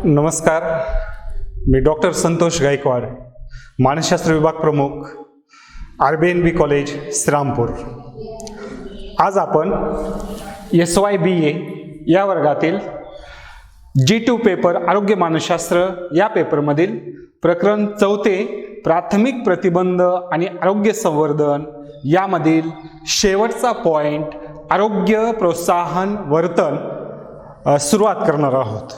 नमस्कार, मी डॉक्टर संतोष गायकवाड, मानसशास्त्र विभाग प्रमुख, RBNB कॉलेज श्रीरामपूर. आज आपण SYBA या वर्गातील G2 पेपर आरोग्य मानसशास्त्र या पेपरमधील प्रकरण 4 प्राथमिक प्रतिबंध आणि आरोग्य संवर्धन यामधील शेवटचा पॉइंट आरोग्य प्रोत्साहन वर्तन सुरुवात करणार आहोत.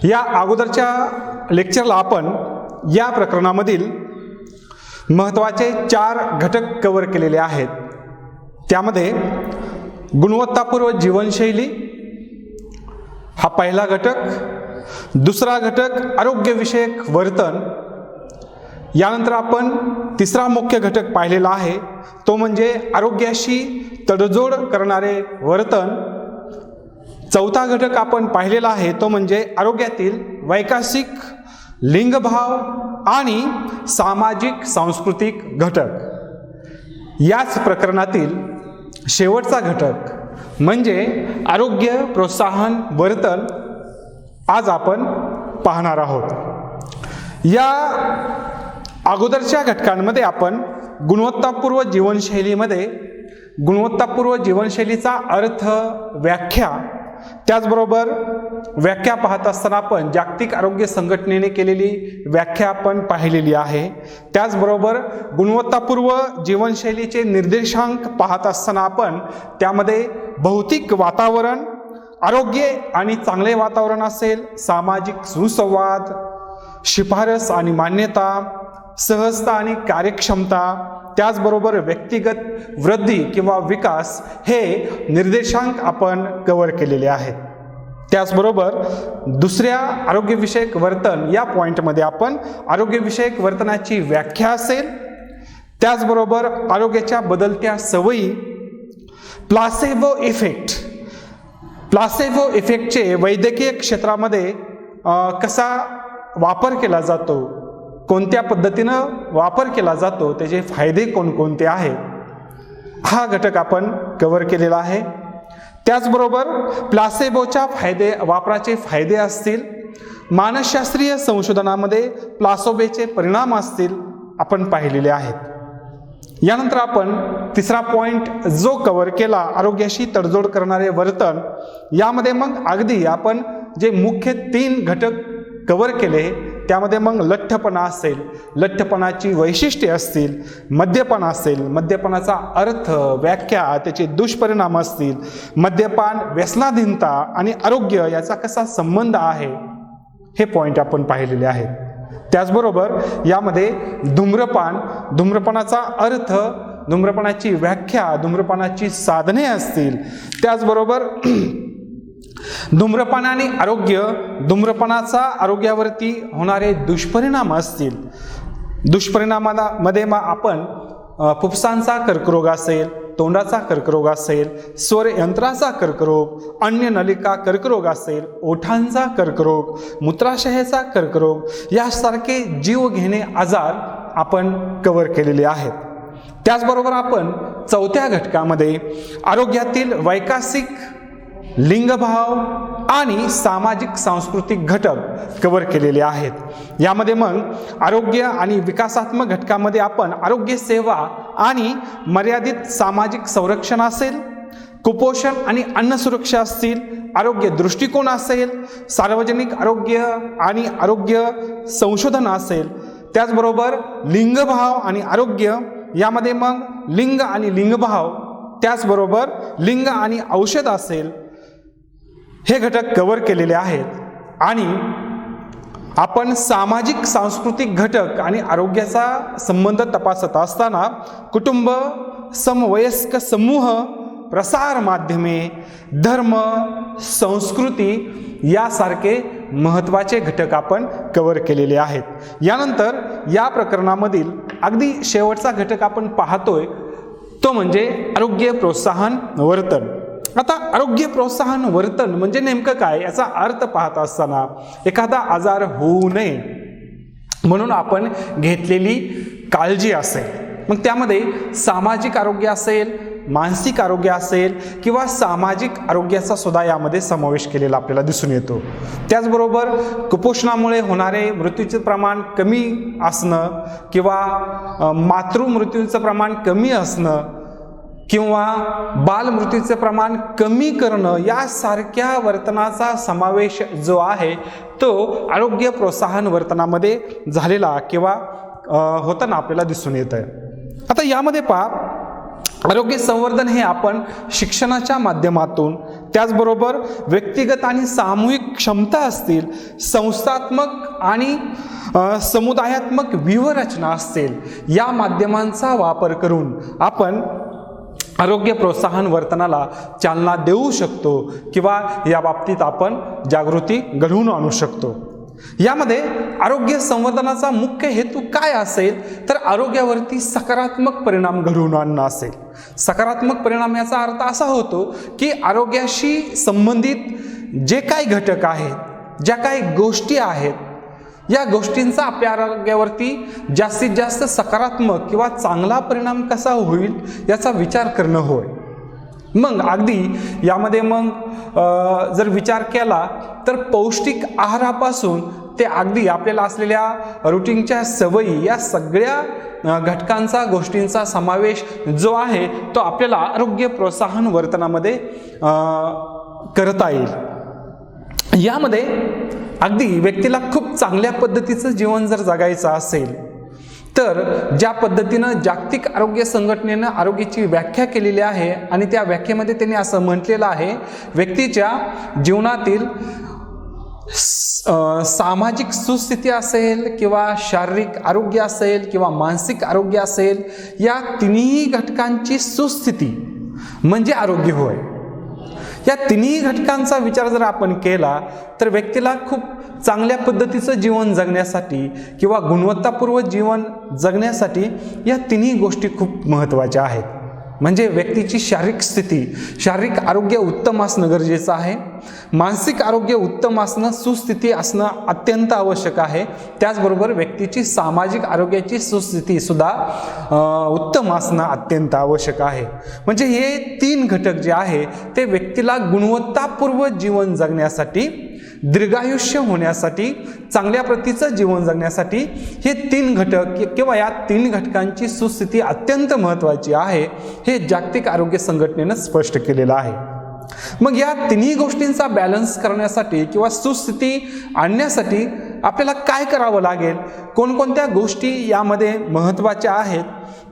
या अगोदरच्या लेक्चरला आपण या प्रकरणामधील महत्त्वाचे 4 घटक कव्हर केलेले आहेत. त्यामध्ये गुणवत्तापूर्ण जीवनशैली हा पहिला घटक, दुसरा घटक आरोग्यविषयक वर्तन, यानंतर आपण तिसरा मुख्य घटक पाहिलेला आहे तो म्हणजे आरोग्याशी तडजोड करणारे वर्तन. चौथा घटक आपण पाहिलेला आहे तो म्हणजे आरोग्यातील वैयक्तिक लिंगभाव आणि सामाजिक सांस्कृतिक घटक. याच प्रकरणातील शेवटचा घटक म्हणजे आरोग्य प्रोत्साहन वर्तन आज आपण पाहणार आहोत. या अगोदरच्या घटकांमध्ये आपण गुणवत्तापूर्ण जीवनशैलीमध्ये गुणवत्तापूर्ण जीवनशैलीचा अर्थ, व्याख्या, त्याचबरोबर व्याख्या पाहत असताना आपण जागतिक आरोग्य संघटनेने केलेली व्याख्या आपण पाहिलेली आहे. त्याचबरोबर गुणवत्तापूर्ण जीवनशैलीचे निर्देशांक पाहत असताना आपण त्यामध्ये भौतिक वातावरण, आरोग्य आणि चांगले वातावरण असेल, सामाजिक सुसंवाद, शिफारस आणि मान्यता, सहजता आणि कार्यक्षमता, त्याचबरोबर व्यक्तिगत वृद्धी किंवा विकास हे निर्देशांक आपण कव्हर केलेले आहेत. त्याचबरोबर दुसऱ्या आरोग्यविषयक वर्तन या पॉईंटमध्ये आपण आरोग्यविषयक वर्तनाची व्याख्या असेल, त्याचबरोबर आरोग्याच्या बदलत्या सवयी, प्लासेबो इफेक्टचे वैद्यकीय क्षेत्रामध्ये कसा वापर केला जातो, कोणत्या पद्धतीनं वापर केला जातो, त्याचे फायदे कोणकोणते आहेत, हा घटक आपण कव्हर केलेला आहे. त्याचबरोबर प्लासेबोच्या वापराचे फायदे असतील, मानसशास्त्रीय संशोधनामध्ये प्लासेबोचे परिणाम असतील, आपण पाहिलेले आहेत. यानंतर आपण तिसरा पॉइंट जो कव्हर केला आरोग्याशी तडजोड करणारे वर्तन, यामध्ये मग अगदी आपण जे मुख्य 3 घटक कव्हर केले त्यामध्ये मग लठ्ठपणा असेल, लठ्ठपणाची वैशिष्ट्ये असतील, मद्यपान असेल, मद्यपानाचा अर्थ, व्याख्या, त्याचे दुष्परिणाम असतील, मद्यपान, व्यसनाधीनता आणि आरोग्य याचा कसा संबंध आहे हे पॉइंट आपण पाहिलेले आहेत. त्याचबरोबर यामध्ये धूम्रपानाचा अर्थ, धूम्रपानाची व्याख्या, धूम्रपानाची साधने असतील, त्याचबरोबर धूम्रपान आणि आरोग्य, धूम्रपानाचा आरोग्यावरती होणारे दुष्परिणाम असतील. दुष्परिणामामध्ये आपण फुफ्फुसांचा कर्करोग असेल, तोंडाचा कर्करोग असेल, स्वरयंत्राचा कर्करोग, अन्ननलिका कर्करोग असेल, ओठांचा कर्करोग, मूत्राशयाचा कर्करोग यासारखे जीवघेणे आजार आपण कव्हर केलेले आहेत. त्याचबरोबर आपण चौथ्या घटकामध्ये आरोग्यातील वैयक्तिक लिंगभाव आणि सामाजिक सांस्कृतिक घटक कव्हर केलेले आहेत. यामध्ये मग आरोग्य आणि विकासात्मक घटकामध्ये आपण आरोग्य सेवा आणि मर्यादित सामाजिक संरक्षण असेल, कुपोषण आणि अन्न सुरक्षा असतील, आरोग्य दृष्टिकोन असेल, सार्वजनिक आरोग्य आणि आरोग्य संशोधन असेल, त्याचबरोबर लिंगभाव आणि आरोग्य यामध्ये मग लिंग आणि लिंगभाव, त्याचबरोबर लिंग आणि औषध असेल, हे घटक कव्हर केलेले आहेत. आणि आपण सामाजिक सांस्कृतिक घटक आणि आरोग्याचा संबंध तपासत असताना कुटुंब, समवयस्क समूह, प्रसार माध्यमे, धर्म, संस्कृती यासारखे महत्त्वाचे घटक आपण कव्हर केलेले आहेत. यानंतर या प्रकरणामधील अगदी शेवटचा घटक आपण पाहतोय तो म्हणजे आरोग्य प्रोत्साहन वर्तन. आता आरोग्य प्रोत्साहन वर्तन म्हणजे नेमकं काय याचा अर्थ पाहत असताना एखादा आजार होऊ नये म्हणून आपण घेतलेली काळजी असेल, मग त्यामध्ये सामाजिक आरोग्य असेल, मानसिक आरोग्य असेल किंवा सामाजिक आरोग्याचा सुद्धा यामध्ये समावेश केलेला आपल्याला दिसून येतो. त्याचबरोबर कुपोषणामुळे होणारे मृत्यूचे प्रमाण कमी असणं किंवा मातृमृत्यूचं प्रमाण कमी असणं किंवा बालमृत्यूचे प्रमाण कमी करणं यासारख्या वर्तनाचा समावेश जो आहे तो आरोग्य प्रोत्साहन वर्तनामध्ये झालेला किंवा होताना आपल्याला दिसून येत आहे. आता यामध्ये पहा, आरोग्य संवर्धन हे आपण शिक्षणाच्या माध्यमातून, त्याचबरोबर व्यक्तिगत आणि सामूहिक क्षमता असतील, संस्थात्मक आणि समुदायात्मक व्यूहरचना असतील, या माध्यमांचा वापर करून आपण आरोग्य प्रोत्साहन वर्तनाला चालना देऊ शकतो किंवा या बाबतीत आपण जागृती घडवून आणू शकतो. यामध्ये आरोग्य संवर्धनाचा मुख्य हेतू काय असेल तर आरोग्यावरती सकारात्मक परिणाम घडवून आणणं असेल. सकारात्मक परिणाम याचा अर्थ असा होतो की आरोग्याशी संबंधित जे काही घटक आहेत, ज्या काही गोष्टी आहेत, या गोष्टींचा आपल्या आरोग्यावरती जास्तीत जास्त सकारात्मक किंवा चांगला परिणाम कसा होईल याचा विचार करणं होय. मग अगदी यामध्ये जर विचार केला तर पौष्टिक आहारापासून ते अगदी आपल्याला असलेल्या रुटीनच्या सवयी या सगळ्या घटकांचा, गोष्टींचा समावेश जो आहे तो आपल्याला आरोग्य प्रोत्साहन वर्तनामध्ये करता येईल. यामध्ये अगदी व्यक्तीला खूप चांगल्या पद्धतीचं जीवन जर जगायचं असेल तर ज्या पद्धतीनं जागतिक आरोग्य संघटनेनं आरोग्याची व्याख्या केलेली आहे आणि त्या व्याख्येमध्ये त्यांनी असं म्हटलेलं आहे, व्यक्तीच्या जीवनातील सामाजिक सुस्थिती असेल किंवा शारीरिक आरोग्य असेल किंवा मानसिक आरोग्य असेल, या तिन्ही घटकांची सुस्थिती म्हणजे आरोग्य होय. या तिन्ही घटकांचा विचार जर आपण केला तर व्यक्तीला खूप चांगल्या पद्धतीचं जीवन जगण्यासाठी किंवा गुणवत्तापूर्व जीवन जगण्यासाठी या तिन्ही गोष्टी खूप महत्त्वाच्या आहेत. म्हणजे व्यक्तीची शारीरिक स्थिती, शारीरिक आरोग्य उत्तम असणं गरजेचं आहे, मानसिक आरोग्य उत्तम असणं, सुस्थिती असणं अत्यंत आवश्यक आहे. त्याचबरोबर व्यक्तीची सामाजिक आरोग्याची सुस्थिती सुद्धा उत्तम असणं अत्यंत आवश्यक आहे. म्हणजे हे तीन घटक जे आहे ते व्यक्तीला गुणवत्तापूर्व जीवन जगण्यासाठी, दीर्घायुष्य होण्यासाठी, चांगल्या प्रतीचं जीवन जगण्यासाठी हे तीन घटक किंवा या तीन घटकांची सुस्थिती अत्यंत महत्त्वाची आहे, हे जागतिक आरोग्य संघटनेनं स्पष्ट केलेलं आहे. मग या तिन्ही गोष्टींचा बॅलन्स करण्यासाठी किंवा सुस्थिती आणण्यासाठी आपल्याला काय करावं लागेल, कोणकोणत्या गोष्टी यामध्ये महत्त्वाच्या आहेत,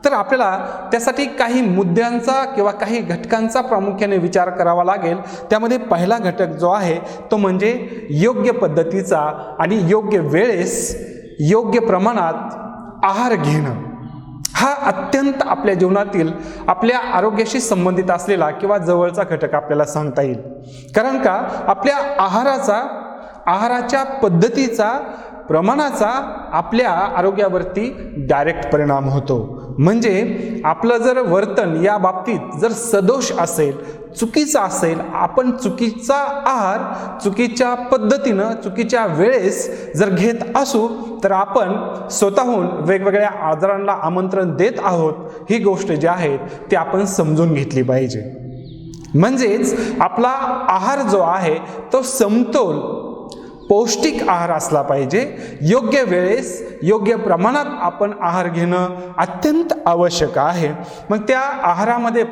तर आपल्याला त्यासाठी काही मुद्द्यांचा किंवा काही घटकांचा प्रामुख्याने विचार करावा लागेल. त्यामध्ये पहिला घटक जो आहे तो म्हणजे योग्य पद्धतीचा आणि योग्य वेळेस, योग्य प्रमाणात आहार घेणं. हा अत्यंत आपल्या जीवनातील आपल्या आरोग्याशी संबंधित असलेला किंवा जवळचा घटक आपल्याला सांगता येईल. कारण का आपल्या आहाराच्या पद्धतीचा, प्रमाणाचा आपल्या आरोग्यावरती डायरेक्ट परिणाम होतो. म्हणजे आपलं जर वर्तन या बाबतीत जर सदोष असेल, चुकीचं असेल, आपण चुकीचा आहार चुकीच्या पद्धतीनं चुकीच्या वेळेस जर घेत असू तर आपण स्वतःहून वेगवेगळ्या आजारांना आमंत्रण देत आहोत. ही गोष्ट जी आहे ती आपण समजून घेतली पाहिजे. म्हणजेच आपला आहार जो आहे तो समतोल पौष्टिक आहार असला पाहिजे. योग्य वेळेस, योग्य प्रमाणात आपण आहार घेणं अत्यंत आवश्यक आहे. मग त्या आहारामध्ये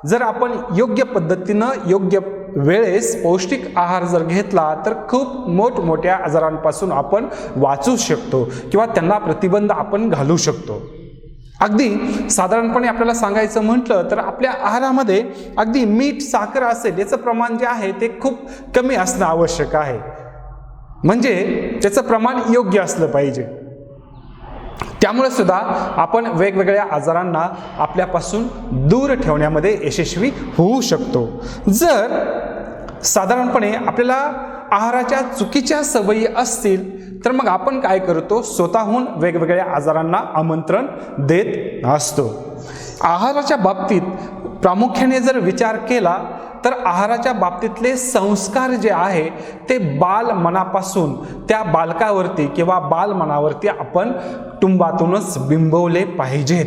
जर आपण योग्य पद्धतीनं, योग्य वेळेस पौष्टिक आहार जर घेतला तर खूप मोठमोठ्या आजारांपासून आपण वाचू शकतो किंवा त्यांना प्रतिबंध आपण घालू शकतो. अगदी साधारणपणे आपल्याला सांगायचं म्हटलं तर आपल्या आहारामध्ये अगदी मीठ, साखर असेल याचं प्रमाण जे आहे ते खूप कमी असणं आवश्यक आहे. म्हणजे त्याचं प्रमाण योग्य असलं पाहिजे. त्यामुळे सुद्धा आपण वेगवेगळ्या आजारांना आपल्यापासून दूर ठेवण्यामध्ये यशस्वी होऊ शकतो. जर साधारणपणे आपल्याला आहाराच्या चुकीच्या सवयी असतील तर मग आपण काय करतो, स्वतःहून वेगवेगळ्या आजारांना आमंत्रण देत असतो. आहाराच्या बाबतीत प्रामुख्याने जर विचार केला तर आहाराच्या बाबतीतले संस्कार जे आहे ते बालमनापासून त्या बालकावरती किंवा बालमनावरती आपण कुटुंबातूनच बिंबवले पाहिजेत.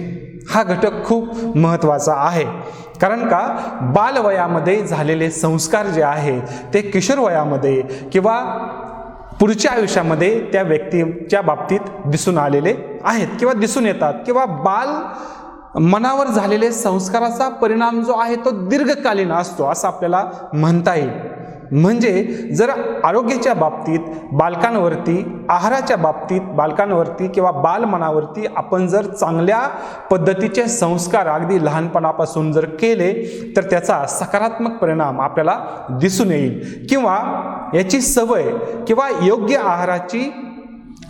हा घटक खूप महत्त्वाचा आहे. कारण का बालवयामध्ये झालेले संस्कार जे आहेत ते किशोर वयामध्ये किंवा पुढच्या आयुष्यामध्ये त्या व्यक्तीच्या बाबतीत दिसून आलेले आहेत किंवा दिसून येतात, किंवा बाल मनावर झालेले संस्काराचा परिणाम जो आहे तो दीर्घकालीन असतो असं आपल्याला म्हणता येईल. म्हणजे जर आरोग्याच्या बाबतीत बालकांवरती, आहाराच्या बाबतीत बालकांवरती किंवा बालमनावरती आपण जर चांगल्या पद्धतीचे संस्कार अगदी लहानपणापासून जर केले तर त्याचा सकारात्मक परिणाम आपल्याला दिसून येईल, किंवा याची सवय किंवा योग्य आहाराची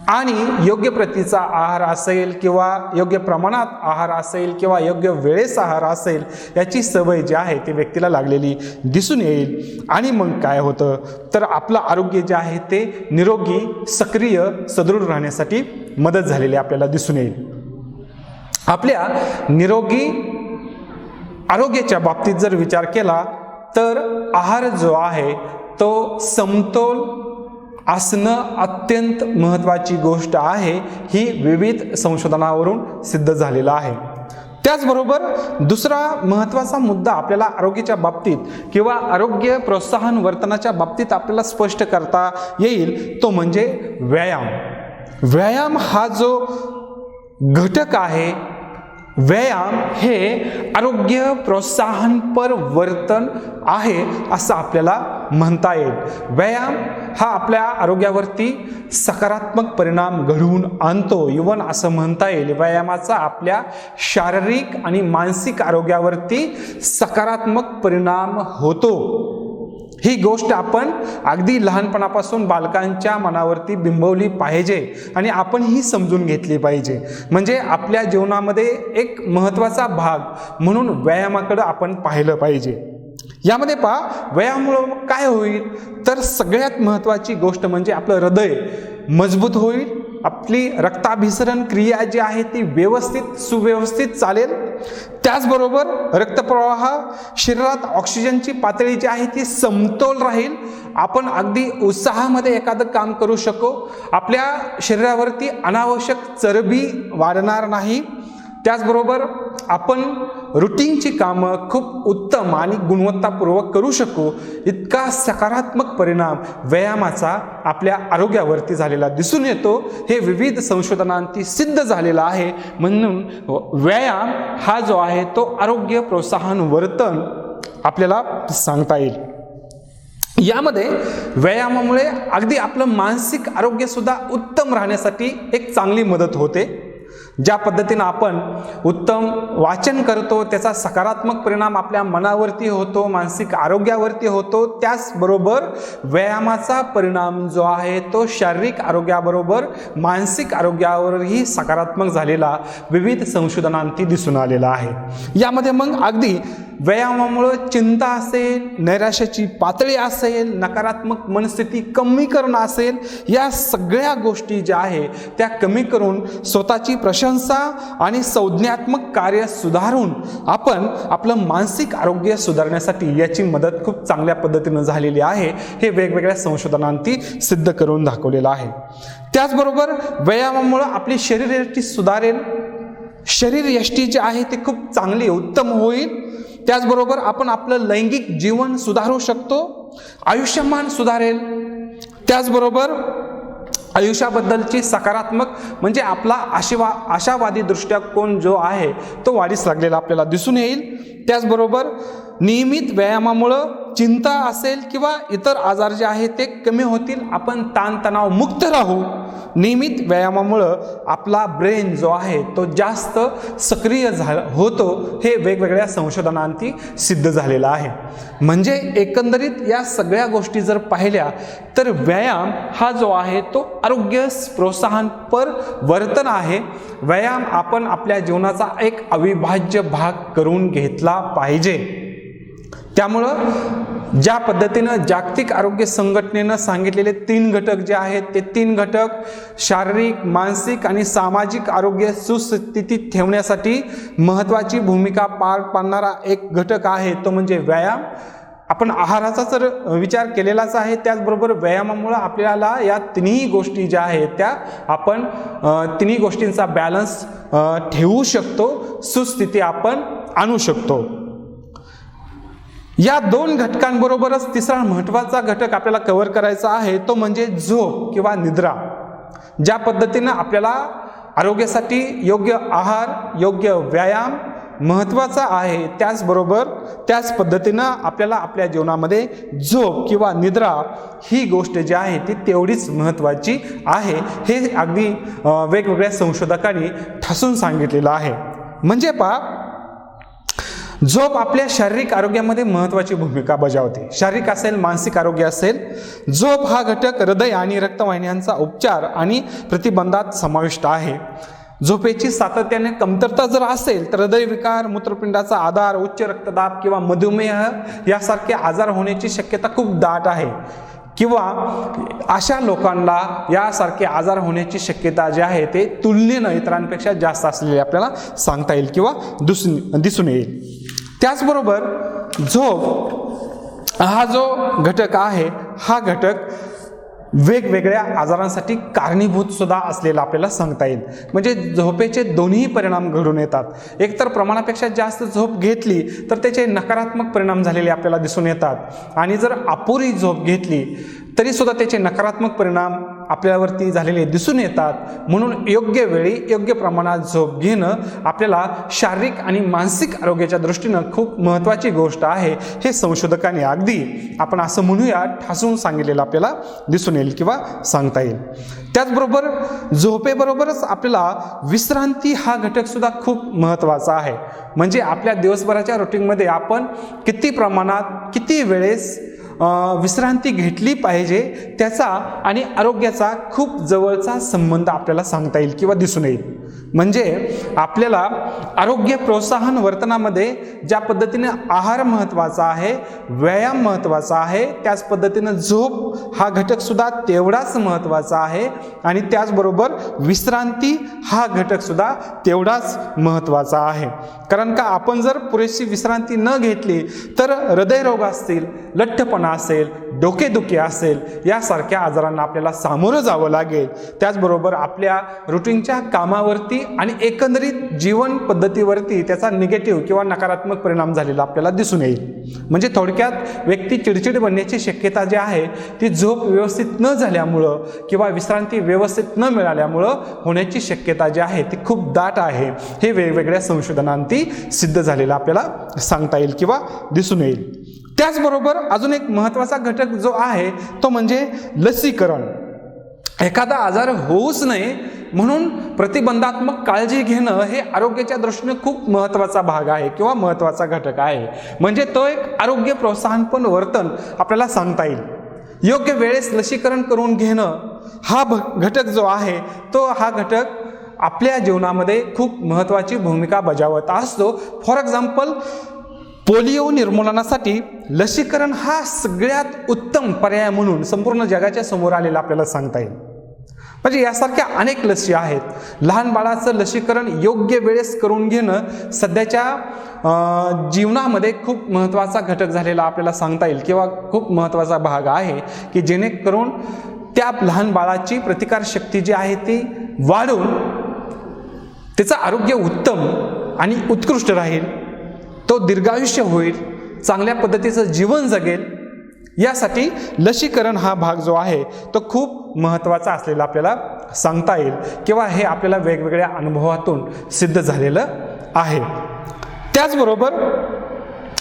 आणि योग्य प्रतीचा आहार असेल किंवा योग्य प्रमाणात आहार असेल किंवा योग्य वेळेस आहार असेल याची सवय जी आहे ती व्यक्तीला लागलेली दिसून येईल. आणि मग काय होतं तर आपलं आरोग्य जे आहे ते निरोगी, सक्रिय, सदृढ राहण्यासाठी मदत झालेली आपल्याला दिसून येईल. आपल्या निरोगी आरोग्याच्या बाबतीत जर विचार केला तर आहार जो आहे तो समतोल असणं अत्यंत महत्त्वाची गोष्ट आहे. ही विविध संशोधनावरून सिद्ध झालेला आहे. त्याचबरोबर दुसरा महत्त्वाचा मुद्दा आपल्याला आरोग्याच्या बाबतीत किंवा आरोग्य प्रोत्साहन वर्तनाच्या बाबतीत आपल्याला स्पष्ट करता येईल तो म्हणजे व्यायाम. व्यायाम हा जो घटक आहे, व्यायाम हे आरोग्य प्रोत्साहनपर वर्तन आहे असं आपल्याला म्हणता येईल. व्यायाम हा आपल्या आरोग्यावरती सकारात्मक परिणाम घडवून आणतो. इवन असं म्हणता येईल व्यायामाचा आपल्या शारीरिक आणि मानसिक आरोग्यावरती सकारात्मक परिणाम होतो. ही गोष्ट आपण अगदी लहानपणापासून बालकांच्या मनावरती बिंबवली पाहिजे आणि आपण ही समजून घेतली पाहिजे. म्हणजे आपल्या जीवनामध्ये एक महत्त्वाचा भाग म्हणून व्यायामाकडे आपण पाहिलं पाहिजे. यामध्ये पहा, व्यायामामुळे काय होईल तर सगळ्यात महत्त्वाची गोष्ट म्हणजे आपलं हृदय मजबूत होईल, आपली रक्ताभिसरण क्रिया जी आहे ती सुव्यवस्थित चालेल. त्याचबरोबर रक्तप्रवाह, शरीरात ऑक्सिजनची पातळी जी आहे ती समतोल राहील. आपण अगदी उत्साहामध्ये एखादं काम करू शकू. आपल्या शरीरावरती अनावश्यक चरबी वाढणार नाही. त्याचबरोबर आपण रुटीनची कामं खूप उत्तम आणि गुणवत्तापूर्वक करू शकू. इतका सकारात्मक परिणाम व्यायामाचा आपल्या आरोग्यावरती झालेला दिसून येतो. हे विविध संशोधनांनी सिद्ध झालेलं आहे. म्हणून व्यायाम हा जो आहे तो आरोग्य प्रोत्साहन वर्तन आपल्याला सांगता येईल. यामध्ये व्यायामामुळे अगदी आपलं मानसिक आरोग्य सुद्धा उत्तम राहण्यासाठी एक चांगली मदत होते. ज्या पद्धतीनं आपण उत्तम वाचन करतो त्याचा सकारात्मक परिणाम आपल्या मनावरती होतो, मानसिक आरोग्यावरती होतो. त्याचबरोबर व्यायामाचा परिणाम जो आहे तो शारीरिक आरोग्याबरोबर मानसिक आरोग्यावरही सकारात्मक झालेला विविध संशोधनांनी दिसून आलेला आहे. यामध्ये मग अगदी व्यायामामुळे चिंता असेल, नैराश्याची पातळी असेल, नकारात्मक मनस्थिती कमी करणं असेल, या सगळ्या गोष्टी ज्या आहे त्या कमी करून स्वतःची प्रशंसा आणि संज्ञात्मक कार्य सुधारून आपण आपलं मानसिक आरोग्य सुधारण्यासाठी याची मदत खूप चांगल्या पद्धतीनं झालेली आहे. हे वेगवेगळ्या संशोधनांनी सिद्ध करून दाखवलेलं आहे. त्याचबरोबर व्यायामामुळे आपली शरीरयष्टी सुधारेल. शरीरयष्टी जी आहे ती खूप चांगली उत्तम होईल. त्याचबरोबर आपण आपलं लैंगिक जीवन सुधारू शकतो, आयुष्यमान सुधारेल. त्याचबरोबर आयुष्याबद्दलची सकारात्मक म्हणजे आपला आशावादी दृष्टिकोन जो आहे तो वाढीस लागलेला आपल्याला दिसून येईल. त्याचबरोबर नियमित व्यायामामुळं चिंता असेल किंवा इतर आजार जे आहेत ते कमी होतील. आपण ताणतणाव मुक्त राहू. नियमित व्यायामामुळं आपला ब्रेन जो आहे तो जास्त सक्रिय होतो. हे वेगवेगळ्या संशोधनांनी सिद्ध झालेलं आहे. म्हणजे एकंदरीत या सगळ्या गोष्टी जर पाहिल्या तर व्यायाम हा जो आहे तो आरोग्य प्रोत्साहनपर वर्तन आहे. व्यायाम आपण आपल्या जीवनाचा एक अविभाज्य भाग करून घेतला पाहिजे. त्यामुळं ज्या पद्धतीनं जागतिक आरोग्य संघटनेनं सांगितलेले 3 घटक जे आहेत ते 3 घटक शारीरिक, मानसिक आणि सामाजिक आरोग्य सुस्थितीत ठेवण्यासाठी महत्त्वाची भूमिका पार पाडणारा एक घटक आहे तो म्हणजे व्यायाम. आपण आहाराचा जर विचार केलेलाच आहे, त्याचबरोबर व्यायामामुळे आपल्याला या तिन्ही गोष्टी ज्या आहेत त्या आपण तिन्ही गोष्टींचा बॅलन्स ठेवू शकतो, सुस्थिती आपण आणू शकतो. या दोन घटकांबरोबरच तिसरा महत्त्वाचा घटक आपल्याला कव्हर करायचा आहे, तो म्हणजे झोप किंवा निद्रा. ज्या पद्धतीनं आपल्याला आरोग्यासाठी योग्य आहार, योग्य व्यायाम महत्त्वाचा आहे, त्याच पद्धतीनं आपल्याला आपल्या जीवनामध्ये झोप किंवा निद्रा ही गोष्ट जी आहे ती तेवढीच महत्त्वाची आहे. हे अगदी वेगवेगळ्या संशोधकांनी ठासून सांगितलेलं आहे. म्हणजे झोप आपल्या शारीरिक आरोग्यामध्ये महत्त्वाची भूमिका बजावते. शारीरिक असेल, मानसिक आरोग्य असेल, झोप हा घटक हृदय आणि रक्तवाहिन्यांचा उपचार आणि प्रतिबंधात समाविष्ट आहे. झोपेची सातत्याने कमतरता जर असेल तर हृदयविकार, मूत्रपिंडाचा आधार, उच्च रक्तदाब किंवा मधुमेह यासारखे आजार होण्याची शक्यता खूप दाट आहे, किंवा अशा लोकांना यासारखे आजार होण्याची शक्यता जी आहे ते तुलनेनं इतरांपेक्षा जास्त असलेली आपल्याला सांगता येईल किंवा दिसून येईल. त्याचबरोबर झोप हा जो घटक आहे, हा घटक वेगवेगळ्या आजारांसाठी कारणीभूत सुद्धा असलेला आपल्याला सांगता येईल. म्हणजे झोपेचे दोन्ही परिणाम घडून येतात. एकतर प्रमाणापेक्षा जास्त झोप घेतली तर त्याचे नकारात्मक परिणाम झालेले आपल्याला दिसून येतात, आणि जर अपुरी झोप घेतली तरी सुद्धा त्याचे नकारात्मक परिणाम आपल्यावरती झालेले दिसून येतात. म्हणून योग्य वेळी योग्य प्रमाणात झोप घेणं आपल्याला शारीरिक आणि मानसिक आरोग्याच्या दृष्टीनं खूप महत्त्वाची गोष्ट आहे. हे संशोधकांनी अगदी आपण असं म्हणूया ठासून सांगितलेलं आपल्याला दिसून येईल किंवा सांगता येईल. त्याचबरोबर झोपेबरोबरच आपल्याला विश्रांती हा घटक सुद्धा खूप महत्त्वाचा आहे. म्हणजे आपल्या दिवसभराच्या रुटीनमध्ये आपण किती प्रमाणात, किती वेळेस विश्रांती घेतली पाहिजे, त्याचा आणि आरोग्याचा खूप जवळचा संबंध आपल्याला सांगता येईल किंवा दिसून येईल. म्हणजे आपल्याला आरोग्य प्रोत्साहन वर्तनामध्ये ज्या पद्धतीने आहार महत्त्वाचा आहे, व्यायाम महत्त्वाचा आहे, त्याच पद्धतीनं झोप हा घटक सुद्धा तेवढाच महत्त्वाचा आहे, आणि त्याचबरोबर विश्रांती हा घटक सुद्धा तेवढाच महत्त्वाचा आहे. कारण का आपण जर पुरेशी विश्रांती न घेतली तर हृदयरोग असतील, लठ्ठपणा असेल, डोकेदुखी असेल, यासारख्या आजारांना आपल्याला सामोरं जावं लागेल. त्याचबरोबर आपल्या रुटीनच्या कामावरती आणि एकंदरीत जीवन पद्धतीवरती त्याचा निगेटिव्ह किंवा नकारात्मक परिणाम झालेला आपल्याला दिसून येईल. म्हणजे थोडक्यात व्यक्ती चिडचिड बनण्याची शक्यता जी आहे ती झोप व्यवस्थित न झाल्यामुळं किंवा विश्रांती व्यवस्थित न मिळाल्यामुळं होण्याची शक्यता जी आहे ती खूप दाट आहे. हे वेगवेगळ्या संशोधनांती सिद्ध झालेलं आपल्याला सांगता येईल किंवा दिसून येईल. त्याचबरोबर अजून एक महत्त्वाचा घटक जो आहे तो म्हणजे लसीकरण. एखादा आजार होऊच नये म्हणून प्रतिबंधात्मक काळजी घेणं हे आरोग्याच्या दृष्टीने खूप महत्त्वाचा भाग आहे किंवा महत्त्वाचा घटक आहे. म्हणजे तो एक आरोग्य प्रोत्साहनपण वर्तन आपल्याला सांगता येईल. योग्य वेळेस लसीकरण करून घेणं हा घटक जो आहे तो हा घटक आपल्या जीवनामध्ये खूप महत्त्वाची भूमिका बजावत असतो. फॉर एक्झाम्पल, पोलिओ निर्मूलनासाठी लसीकरण हा सगळ्यात उत्तम पर्याय म्हणून संपूर्ण जगाच्या समोर आलेला आपल्याला सांगता येईल. म्हणजे यासारख्या अनेक लसी आहेत. लहान बाळाचं लसीकरण योग्य वेळेस करून घेणं सध्याच्या जीवनामध्ये खूप महत्त्वाचा घटक झालेला आपल्याला सांगता येईल किंवा खूप महत्त्वाचा भाग आहे, की जेणेकरून त्या लहान बाळाची प्रतिकारशक्ती जी आहे ती वाढून त्याचं आरोग्य उत्तम आणि उत्कृष्ट राहील, तो दीर्घायुष्य होईल, चांगल्या पद्धतीचं जीवन जगेल. यासाठी लसीकरण हा भाग जो आहे तो खूप महत्त्वाचा असलेला आपल्याला सांगता येईल किंवा हे आपल्याला वेगवेगळ्या अनुभवातून सिद्ध झालेलं आहे. त्याचबरोबर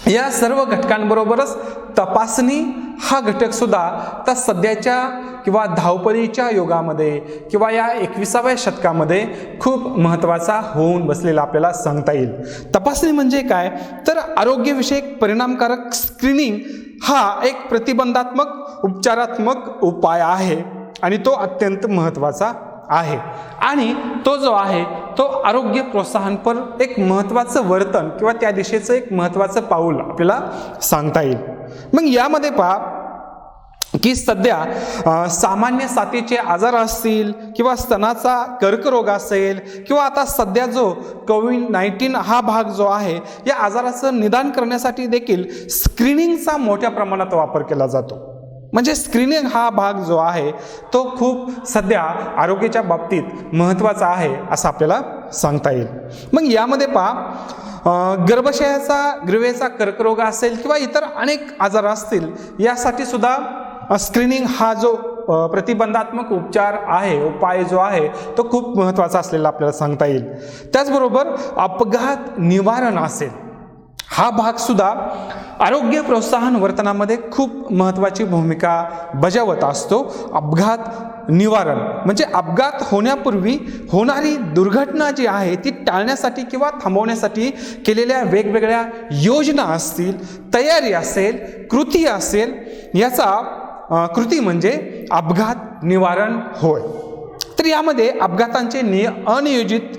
या सर्व घटकांबरोबरच तपासणी हा घटक सुद्धा तर सध्याच्या किंवा धावपळीच्या युगामध्ये किंवा या 21व्या शतकामध्ये खूप महत्त्वाचा होऊन बसलेला आपल्याला सांगता येईल. तपासणी म्हणजे काय तर आरोग्यविषयक परिणामकारक स्क्रीनिंग हा एक प्रतिबंधात्मक उपचारात्मक उपाय आहे आणि तो अत्यंत महत्त्वाचा आहे. आणि तो जो आहे तो आरोग्य प्रोत्साहनपर एक महत्त्वाचं वर्तन किंवा त्या दिशेचं एक महत्त्वाचं पाऊल आपल्याला सांगता येईल. मग यामध्ये पहा, की सध्या सामान्य साथीचे आजार असतील किंवा स्तनाचा कर्करोग असेल किंवा आता सध्या जो कोविड-19 हा भाग जो आहे, या आजाराचं निदान करण्यासाठी देखील स्क्रीनिंगचा मोठ्या प्रमाणात वापर केला जातो. म्हणजे स्क्रीनिंग हा भाग जो आहे तो खूप सध्या आरोग्याच्या बाबतीत महत्त्वाचा आहे असं आपल्याला सांगता येईल. मग यामध्ये पहा, ग्रीवेचा कर्करोग असेल किंवा इतर अनेक आजार असतील, यासाठी सुद्धा स्क्रीनिंग हा जो प्रतिबंधात्मक उपाय जो आहे तो खूप महत्त्वाचा असलेला आपल्याला सांगता येईल. त्याचबरोबर अपघात निवारण असेल, हा भाग सुद्धा आरोग्य प्रोत्साहन वर्तनामध्ये खूप महत्त्वाची भूमिका बजावत असतो. अपघात निवारण म्हणजे अपघात होण्यापूर्वी होणारी दुर्घटना जी आहे ती टाळण्यासाठी किंवा थांबवण्यासाठी केलेल्या वेगवेगळ्या योजना असतील, तयारी असेल, कृती असेल, याचा कृती म्हणजे अपघात निवारण होय. तर यामध्ये अपघातांचे अनियोजित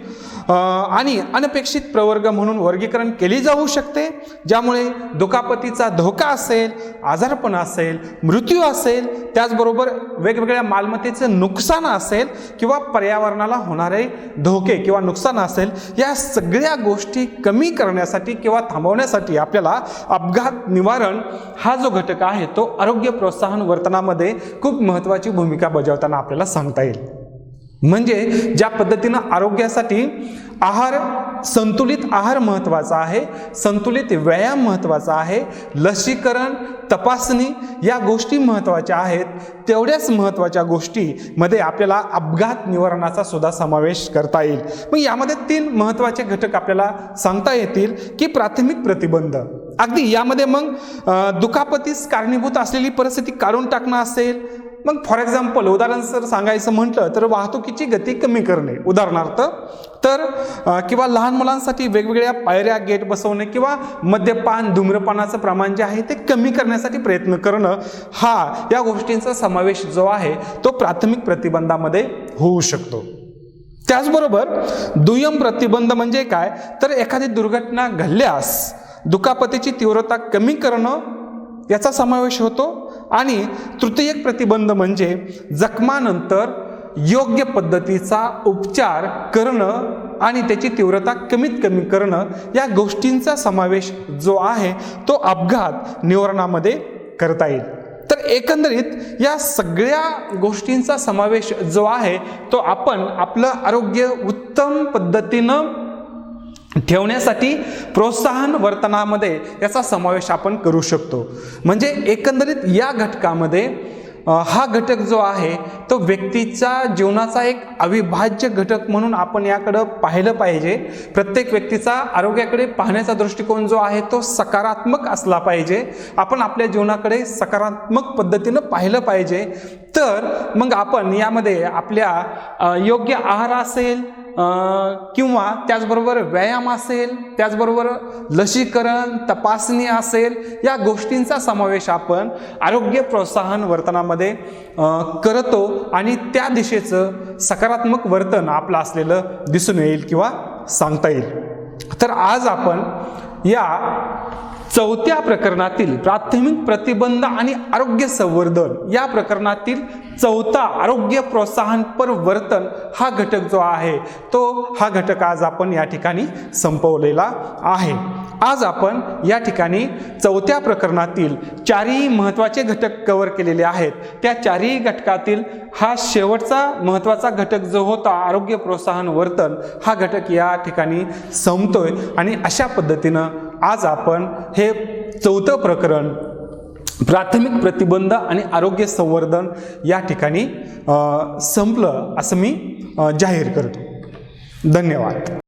आणि अनपेक्षित प्रवर्ग म्हणून वर्गीकरण केली जाऊ शकते, ज्यामुळे दुखापतीचा धोका असेल, आजारपण असेल, मृत्यू असेल, त्याचबरोबर वेगवेगळ्या मालमत्तेचं नुकसान असेल किंवा पर्यावरणाला होणारे धोके किंवा नुकसान असेल, या सगळ्या गोष्टी कमी करण्यासाठी किंवा थांबवण्यासाठी आपल्याला अपघात निवारण हा जो घटक आहे तो आरोग्य प्रोत्साहन वर्तनामध्ये खूप महत्त्वाची भूमिका बजावताना आपल्याला सांगता येईल. म्हणजे ज्या पद्धतीनं आरोग्यासाठी संतुलित आहार महत्त्वाचा आहे, संतुलित व्यायाम महत्त्वाचा आहे, लसीकरण, तपासणी या गोष्टी महत्त्वाच्या आहेत, तेवढ्याच महत्त्वाच्या गोष्टीमध्ये आपल्याला अपघात निवारणाचा सुद्धा समावेश करता येईल. मग यामध्ये 3 महत्त्वाचे घटक आपल्याला सांगता येतील की प्राथमिक प्रतिबंध. अगदी यामध्ये मग दुखापतीस कारणीभूत असलेली परिस्थिती काढून टाकणं असेल. मग फॉर एक्झाम्पल उदाहरण जर सांगायचं म्हटलं तर वाहतुकीची गती कमी करणे उदाहरणार्थ, तर किंवा लहान मुलांसाठी वेगवेगळ्या पायऱ्या, गेट बसवणे किंवा मद्यपान, धूम्रपानाचं प्रमाण जे आहे ते कमी करण्यासाठी प्रयत्न करणं, हा या गोष्टींचा समावेश जो आहे तो प्राथमिक प्रतिबंधामध्ये होऊ शकतो. त्याचबरोबर दुय्यम प्रतिबंध म्हणजे काय, तर एखादी दुर्घटना घडल्यास दुखापतीची तीव्रता कमी करणं याचा समावेश होतो. आणि तृतीयक प्रतिबंध म्हणजे जखमानंतर योग्य पद्धतीचा उपचार करणं आणि त्याची तीव्रता कमीत कमी करणं, या गोष्टींचा समावेश जो आहे तो अपघात निवारणामध्ये करता येईल. तर एकंदरीत या सगळ्या गोष्टींचा समावेश जो आहे तो आपण आपलं आरोग्य उत्तम पद्धतीनं ठेवण्यासाठी प्रोत्साहन वर्तनामध्ये याचा समावेश आपण करू शकतो. म्हणजे एकंदरीत या घटकामध्ये हा घटक जो आहे तो व्यक्तीच्या जीवनाचा एक अविभाज्य घटक म्हणून आपण याकडं पाहिलं पाहिजे. प्रत्येक व्यक्तीचा आरोग्याकडे पाहण्याचा दृष्टिकोन जो आहे तो सकारात्मक असला पाहिजे. आपण आपल्या जीवनाकडे सकारात्मक पद्धतीनं पाहिलं पाहिजे. तर मग आपण यामध्ये आपल्या योग्य आहार असेल किंवा त्याचबरोबर व्यायाम असेल, त्याचबरोबर लसीकरण, तपासणी असेल, या गोष्टींचा समावेश आपण आरोग्य प्रोत्साहन वर्तनामध्ये करतो आणि त्या दिशेचं सकारात्मक वर्तन आपलं असलेलं दिसून येईल किंवा सांगता येईल. तर आज आपण या 4थ्या प्रकरणातील प्राथमिक प्रतिबंध आणि आरोग्य संवर्धन या प्रकरणातील 4था आरोग्य प्रोत्साहनपर वर्तन हा घटक जो आहे तो हा घटक आज आपण या ठिकाणी संपवलेला आहे. आज आपण या ठिकाणी 4थ्या प्रकरणातील 4ही महत्त्वाचे घटक कव्हर केलेले आहेत. त्या 4ही घटकातील हा शेवटचा महत्त्वाचा घटक जो होता आरोग्य प्रोत्साहन वर्तन, हा घटक या ठिकाणी संपतोय. आणि अशा पद्धतीनं आज आपण हे 4थं प्रकरण प्राथमिक प्रतिबंध आणि आरोग्य संवर्धन या ठिकाणी संपलं असं मी जाहीर करतो. धन्यवाद.